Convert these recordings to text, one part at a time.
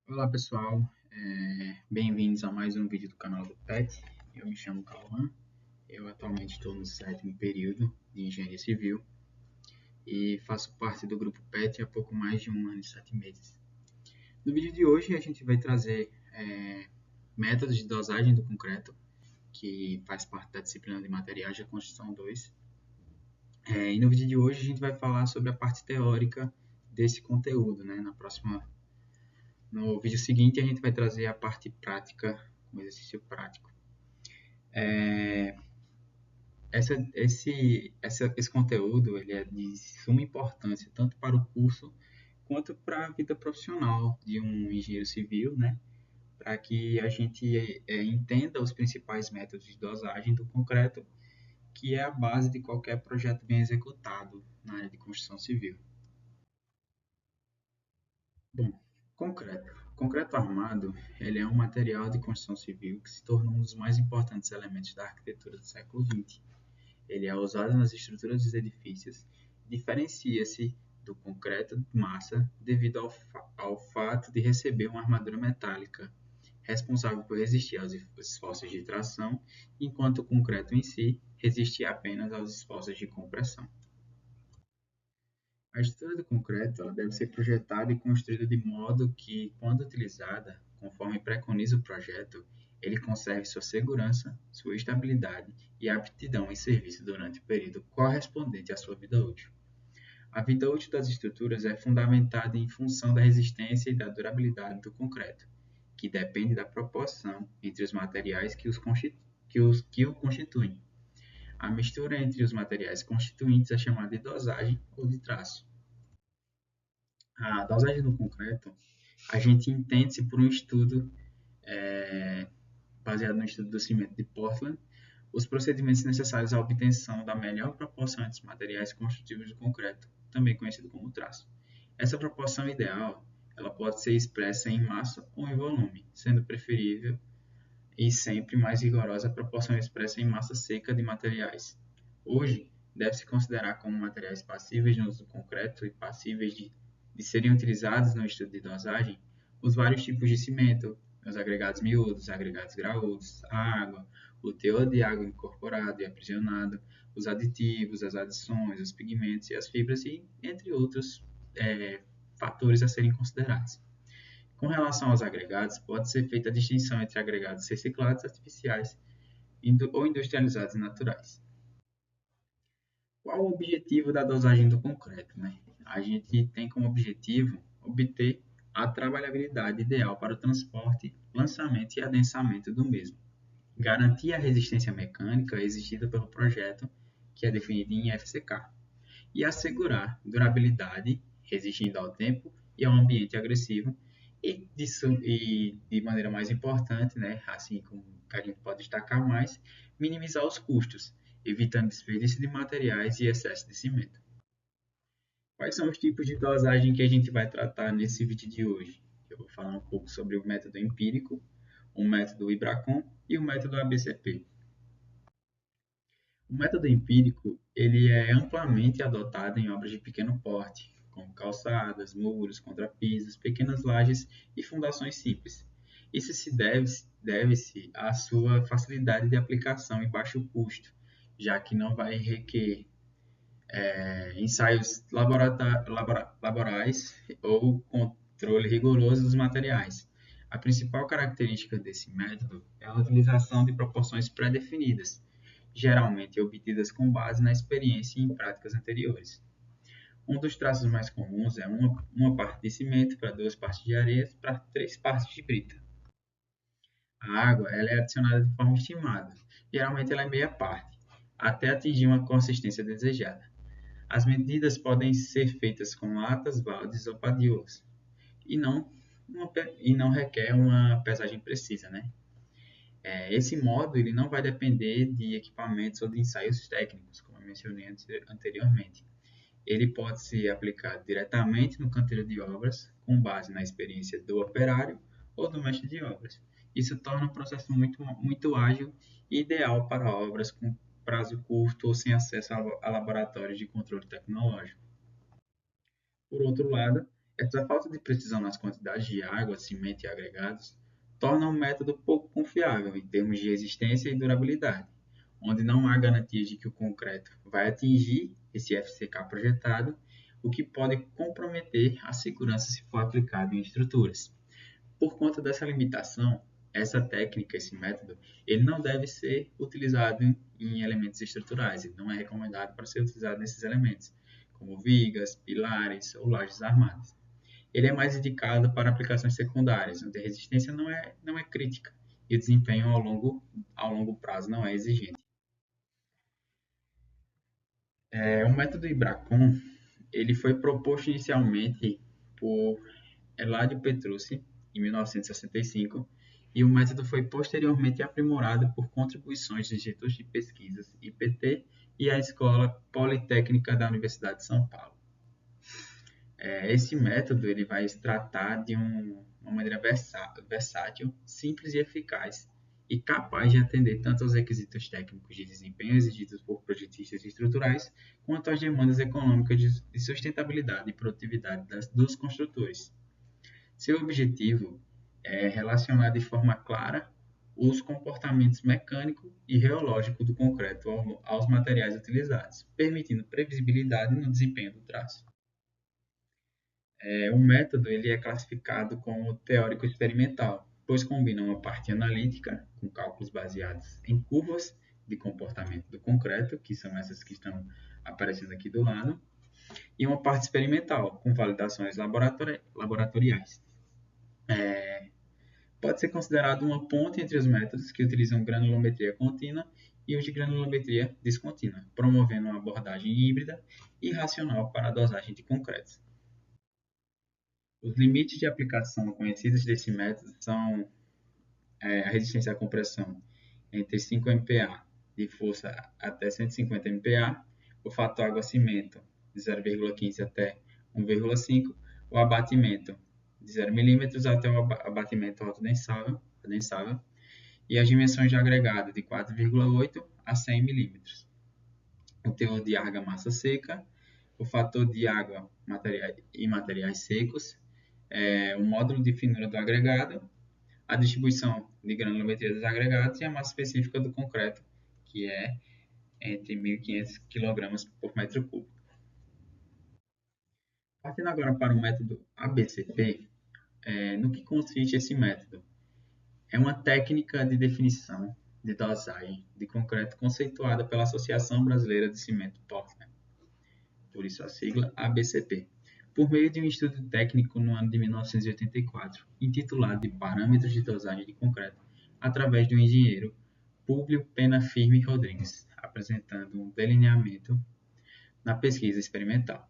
Olá pessoal, bem-vindos a mais um vídeo do canal do PET. Eu me chamo Cauã, eu atualmente estou no 7º período de Engenharia Civil e faço parte do grupo PET há pouco mais de 1 ano e 7 meses. No vídeo de hoje a gente vai trazer métodos de dosagem do concreto, que faz parte da disciplina de materiais da Construção 2. E no vídeo de hoje a gente vai falar sobre a parte teórica desse conteúdo, né? No vídeo seguinte, a gente vai trazer a parte prática, um exercício prático. Esse conteúdo ele é de suma importância tanto para o curso quanto para a vida profissional de um engenheiro civil, né? Para que a gente entenda os principais métodos de dosagem do concreto, que é a base de qualquer projeto bem executado na área de construção civil. Bom, concreto. Concreto armado, ele é um material de construção civil que se tornou um dos mais importantes elementos da arquitetura do século XX. Ele é usado nas estruturas dos edifícios e diferencia-se do concreto de massa devido ao fato de receber uma armadura metálica, responsável por resistir aos esforços de tração, enquanto o concreto em si resiste apenas aos esforços de compressão. A estrutura do concreto ela deve ser projetada e construída de modo que, quando utilizada, conforme preconiza o projeto, ele conserve sua segurança, sua estabilidade e aptidão em serviço durante o período correspondente à sua vida útil. A vida útil das estruturas é fundamentada em função da resistência e da durabilidade do concreto, que depende da proporção entre os materiais que o constituem. A mistura entre os materiais constituintes é chamada de dosagem ou de traço. A dosagem do concreto, a gente entende-se por um estudo baseado no estudo do cimento de Portland, os procedimentos necessários à obtenção da melhor proporção entre os materiais constitutivos do concreto, também conhecido como traço. Essa proporção ideal ela pode ser expressa em massa ou em volume, sendo preferível e sempre mais rigorosa a proporção expressa em massa seca de materiais. Hoje, deve-se considerar como materiais passíveis no uso do concreto e passíveis de serem utilizados no estudo de dosagem os vários tipos de cimento, os agregados miúdos, agregados graúdos, a água, o teor de água incorporado e aprisionado, os aditivos, as adições, os pigmentos e as fibras, e entre outros fatores a serem considerados. Com relação aos agregados, pode ser feita a distinção entre agregados reciclados artificiais ou industrializados naturais. Qual o objetivo da dosagem do concreto? A gente tem como objetivo obter a trabalhabilidade ideal para o transporte, lançamento e adensamento do mesmo. Garantir a resistência mecânica exigida pelo projeto, que é definida em FCK. E assegurar durabilidade, resistindo ao tempo e ao ambiente agressivo, e de maneira mais importante, assim como a gente pode destacar mais, minimizar os custos, evitando desperdício de materiais e excesso de cimento. Quais são os tipos de dosagem que a gente vai tratar nesse vídeo de hoje? Eu vou falar um pouco sobre o método empírico, o método IBRACON e o método ABCP. O método empírico ele é amplamente adotado em obras de pequeno porte, como calçadas, muros, contrapisos, pequenas lajes e fundações simples. Isso deve-se à sua facilidade de aplicação e baixo custo, já que não vai requerer ensaios laborais ou controle rigoroso dos materiais. A principal característica desse método é a utilização de proporções pré-definidas, geralmente obtidas com base na experiência e em práticas anteriores. Um dos traços mais comuns é uma parte de cimento para 2 partes de areia para 3 partes de brita. A água ela é adicionada de forma estimada, geralmente ela é meia parte, até atingir uma consistência desejada. As medidas podem ser feitas com latas, baldes ou padiolas, e não requer uma pesagem precisa, Esse modo ele não vai depender de equipamentos ou de ensaios técnicos, como eu mencionei anteriormente. Ele pode ser aplicado diretamente no canteiro de obras, com base na experiência do operário ou do mestre de obras. Isso torna o processo muito ágil e ideal para obras com prazo curto ou sem acesso a laboratórios de controle tecnológico. Por outro lado, essa falta de precisão nas quantidades de água, cimento e agregados torna o método pouco confiável em termos de resistência e durabilidade, onde não há garantias de que o concreto vai atingir esse FCK projetado, o que pode comprometer a segurança se for aplicado em estruturas. Por conta dessa limitação, essa técnica, esse método, ele não deve ser utilizado em elementos estruturais, ele não é recomendado para ser utilizado nesses elementos, como vigas, pilares ou lajes armadas. Ele é mais indicado para aplicações secundárias, onde a resistência não é crítica e o desempenho ao longo prazo não é exigente. O método Ibracon ele foi proposto inicialmente por Eladio Petrucci, em 1965, e o método foi posteriormente aprimorado por contribuições dos institutos de pesquisas IPT e a Escola Politécnica da Universidade de São Paulo. Esse método ele vai se tratar de uma maneira versátil, simples e eficaz, e capaz de atender tanto aos requisitos técnicos de desempenho exigidos por projetistas estruturais, quanto às demandas econômicas de sustentabilidade e produtividade dos construtores. Seu objetivo é relacionar de forma clara os comportamentos mecânico e reológico do concreto aos materiais utilizados, permitindo previsibilidade no desempenho do traço. O método ele é classificado como teórico experimental, pois combina uma parte analítica, com cálculos baseados em curvas de comportamento do concreto, que são essas que estão aparecendo aqui do lado, e uma parte experimental, com validações laboratoriais. Pode ser considerado uma ponte entre os métodos que utilizam granulometria contínua e os de granulometria descontínua, promovendo uma abordagem híbrida e racional para a dosagem de concretos. Os limites de aplicação conhecidos desse método são a resistência à compressão entre 5 MPa de força até 150 MPa, o fator água-cimento de 0,15 até 1,5, o abatimento de 0 mm até o abatimento autodensável, e as dimensões de agregado de 4,8 a 100 mm. O teor de argamassa seca, o fator de água e materiais secos, o módulo de finura do agregado, a distribuição de granulometria dos agregados e a massa específica do concreto, que é entre 1.500 kg por metro cúbico. Partindo agora para o método ABCP, no que consiste esse método? É uma técnica de definição de dosagem de concreto conceituada pela Associação Brasileira de Cimento Portland, por isso a sigla ABCP, por meio de um estudo técnico no ano de 1984, intitulado de Parâmetros de Dosagem de Concreto, através do engenheiro Públio Pena Firme Rodrigues, apresentando um delineamento na pesquisa experimental.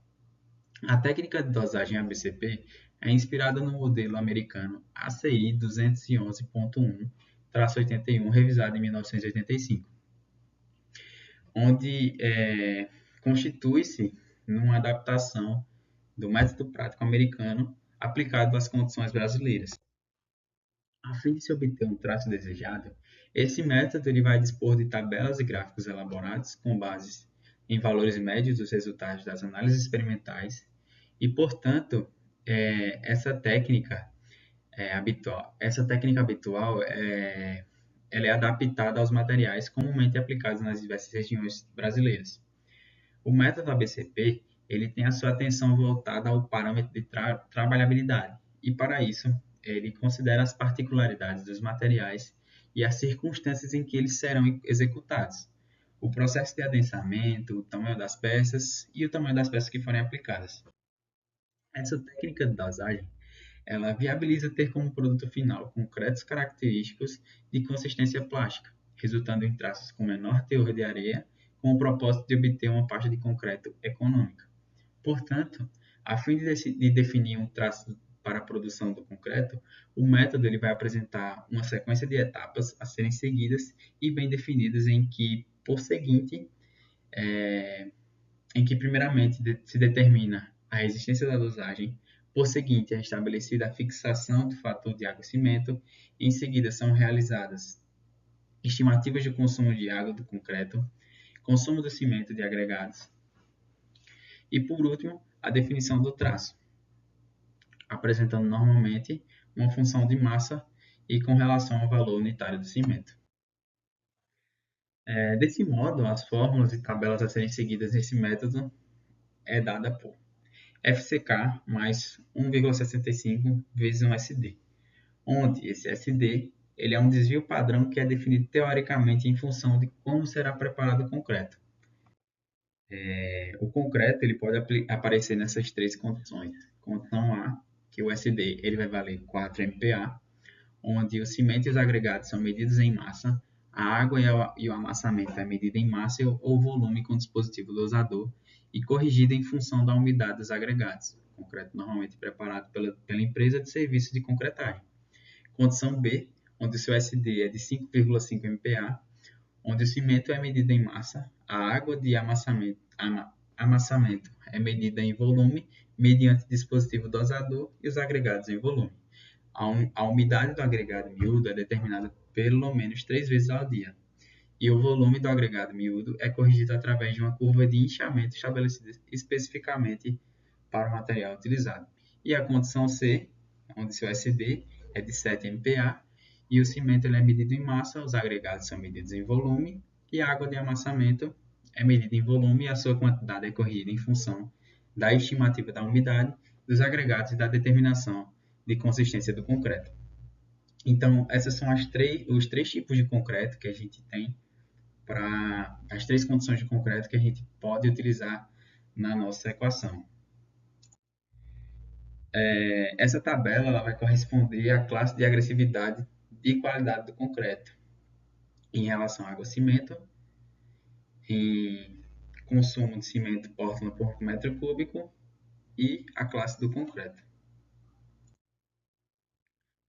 A técnica de dosagem ABCP é inspirada no modelo americano ACI 211.1/81, revisado em 1985, onde constitui-se numa adaptação do método prático americano aplicado às condições brasileiras. A fim de se obter um traço desejado, esse método ele vai dispor de tabelas e gráficos elaborados com base em valores médios dos resultados das análises experimentais e, portanto, essa técnica habitual ela é adaptada aos materiais comumente aplicados nas diversas regiões brasileiras. O método ABCP ele tem a sua atenção voltada ao parâmetro de trabalhabilidade e, para isso, ele considera as particularidades dos materiais e as circunstâncias em que eles serão executados, o processo de adensamento, o tamanho das peças e o tamanho das peças que forem aplicadas. Essa técnica de dosagem ela viabiliza ter como produto final concretos característicos de consistência plástica, resultando em traços com menor teor de areia, com o propósito de obter uma pasta de concreto econômica. Portanto, a fim de definir um traço para a produção do concreto, o método ele vai apresentar uma sequência de etapas a serem seguidas e bem definidas em que primeiramente se determina a resistência da dosagem, por seguinte é estabelecida a fixação do fator de água-cimento, em seguida são realizadas estimativas de consumo de água do concreto, consumo do cimento de agregados e, por último, a definição do traço. apresentando normalmente uma função de massa e com relação ao valor unitário do cimento. Desse modo, as fórmulas e tabelas a serem seguidas nesse método é dada por FCK mais 1,65 vezes um SD, onde esse SD ele é um desvio padrão que é definido teoricamente em função de como será preparado o concreto. O concreto ele pode aparecer nessas três condições. Condição A, que o SD ele vai valer 4 MPa, onde o cimento e os agregados são medidos em massa, a água e o amassamento é medido em massa ou volume com dispositivo dosador e corrigido em função da umidade dos agregados. Concreto normalmente preparado pela empresa de serviço de concretagem. Condição B, onde o seu SD é de 5,5 MPa, onde o cimento é medido em massa, a água de amassamento é medida em volume mediante dispositivo dosador e os agregados em volume. A umidade do agregado miúdo é determinada pelo menos 3 vezes ao dia, e o volume do agregado miúdo é corrigido através de uma curva de inchamento estabelecida especificamente para o material utilizado. E a condição C, onde seu SD é de 7 MPa, e o cimento ele é medido em massa, os agregados são medidos em volume, e a água de amassamento é medida em volume e a sua quantidade é corrigida em função da estimativa da umidade, dos agregados e da determinação de consistência do concreto. Então, essas são os três tipos de concreto que a gente tem para as três condições de concreto que a gente pode utilizar na nossa equação. Essa tabela ela vai corresponder à classe de agressividade de qualidade do concreto em relação à água-cimento, em consumo de cimento Portland por metro cúbico e a classe do concreto.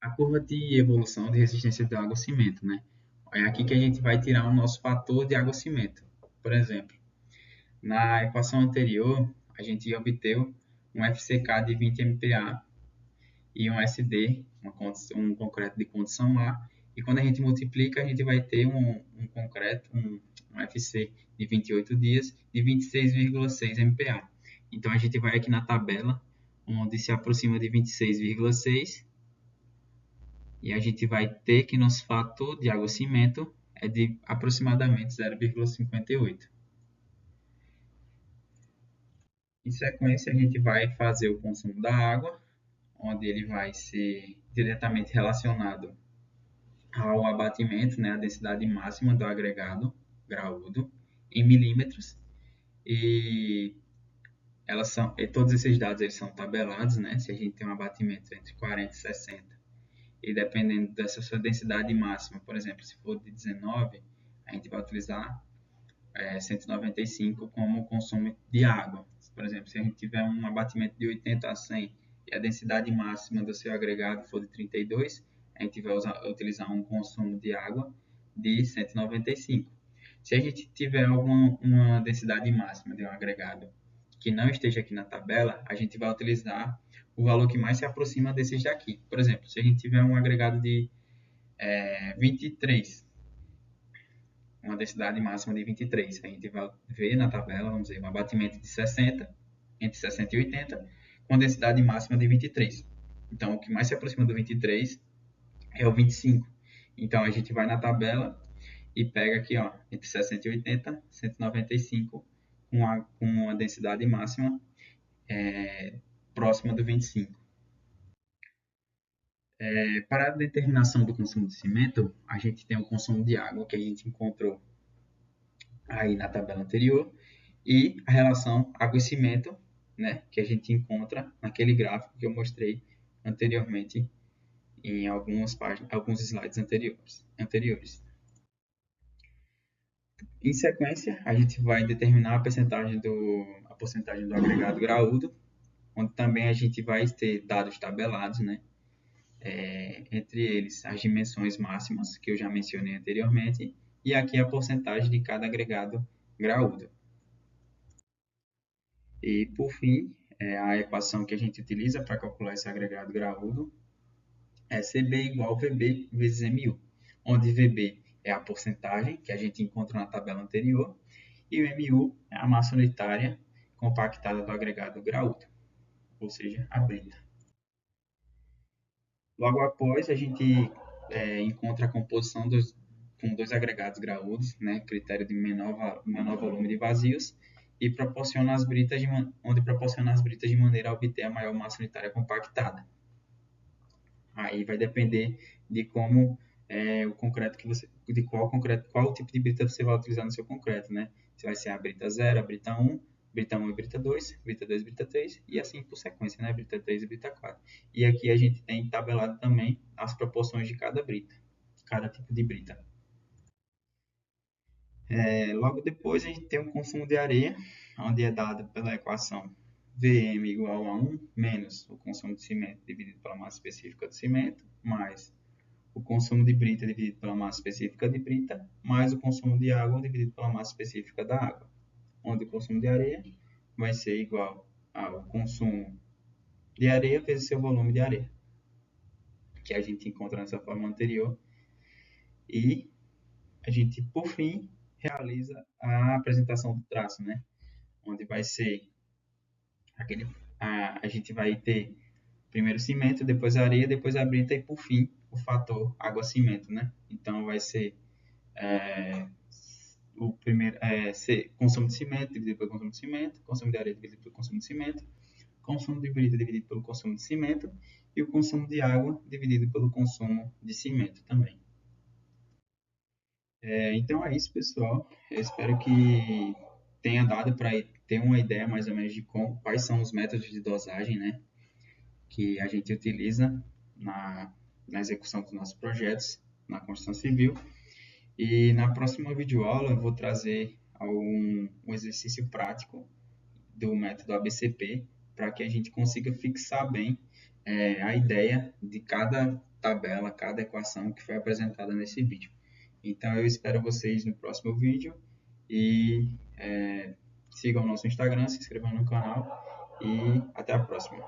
A curva de evolução de resistência de água-cimento, né? É aqui que a gente vai tirar o nosso fator de água-cimento. Por exemplo, na equação anterior, a gente obteve um FCK de 20 MPa e um SD, um concreto de condição A, e quando a gente multiplica, a gente vai ter um concreto, um FC de 28 dias de 26,6 MPa. Então, a gente vai aqui na tabela, onde se aproxima de 26,6, e a gente vai ter que nosso fator de água-cimento é de aproximadamente 0,58. Em sequência, a gente vai fazer o consumo da água, onde ele vai ser diretamente relacionado ao abatimento, né, a densidade máxima do agregado graúdo em milímetros, e todos esses dados eles são tabelados, né, se a gente tem um abatimento entre 40 e 60, e dependendo dessa sua densidade máxima, por exemplo, se for de 19, a gente vai utilizar 195 como consumo de água. Por exemplo, se a gente tiver um abatimento de 80 a 100 e a densidade máxima do seu agregado for de 32, a gente vai utilizar um consumo de água de 195. Se a gente tiver uma densidade máxima de um agregado que não esteja aqui na tabela, a gente vai utilizar o valor que mais se aproxima desses daqui. Por exemplo, se a gente tiver um agregado de 23, uma densidade máxima de 23. A gente vai ver na tabela, vamos dizer, um abatimento de 60, entre 60 e 80, com densidade máxima de 23. Então, o que mais se aproxima do 23 é o 25. Então, a gente vai na tabela e pega aqui, ó, entre 60 e 80, 195, com uma densidade máxima próxima do 25. Para a determinação do consumo de cimento, a gente tem o consumo de água, que a gente encontrou aí na tabela anterior, e a relação água e cimento, né, que a gente encontra naquele gráfico que eu mostrei anteriormente em alguns slides anteriores. Em sequência, a gente vai determinar a porcentagem do agregado graúdo, onde também a gente vai ter dados tabelados, né, entre eles as dimensões máximas, que eu já mencionei anteriormente, e aqui a porcentagem de cada agregado graúdo. E, por fim, a equação que a gente utiliza para calcular esse agregado graúdo é CB igual a VB vezes MU, onde VB é a porcentagem que a gente encontra na tabela anterior e o MU é a massa unitária compactada do agregado graúdo, ou seja, a brita. Logo após, a gente encontra a composição com dois agregados graúdos, né, critério de menor volume de vazios, e proporciona as britas onde proporciona as britas de maneira a obter a maior massa unitária compactada. Aí vai depender de como o concreto que você, de qual tipo de brita você vai utilizar no seu concreto, né? Se vai ser a brita 0, a brita 1 e brita 2, brita 2 e brita 3, e assim por sequência, né? Brita 3 e brita 4. E aqui a gente tem tabelado também as proporções de cada brita, cada tipo de brita. Logo depois a gente tem o consumo de areia, onde é dado pela equação Vm igual a 1 menos o consumo de cimento dividido pela massa específica do cimento, mais o consumo de brita dividido pela massa específica de brita, mais o consumo de água dividido pela massa específica da água, onde o consumo de areia vai ser igual ao consumo de areia vezes seu volume de areia, que a gente encontra nessa forma anterior, e a gente, por fim, realiza a apresentação do traço, né? Onde vai ser a gente vai ter primeiro cimento, depois a areia, depois a brita e, por fim, o fator água-cimento, né? Então, vai ser o primeiro consumo de cimento dividido pelo consumo de cimento, consumo de areia dividido pelo consumo de cimento, consumo de brita dividido pelo consumo de cimento e o consumo de água dividido pelo consumo de cimento também. Então é isso, pessoal. Eu espero que tenha dado para ter uma ideia mais ou menos de quais são os métodos de dosagem, né, que a gente utiliza na execução dos nossos projetos na construção civil. E na próxima videoaula eu vou trazer um exercício prático do método ABCP para que a gente consiga fixar bem a ideia de cada tabela, cada equação que foi apresentada nesse vídeo. Então eu espero vocês no próximo vídeo e sigam o nosso Instagram, se inscrevam no canal e até a próxima.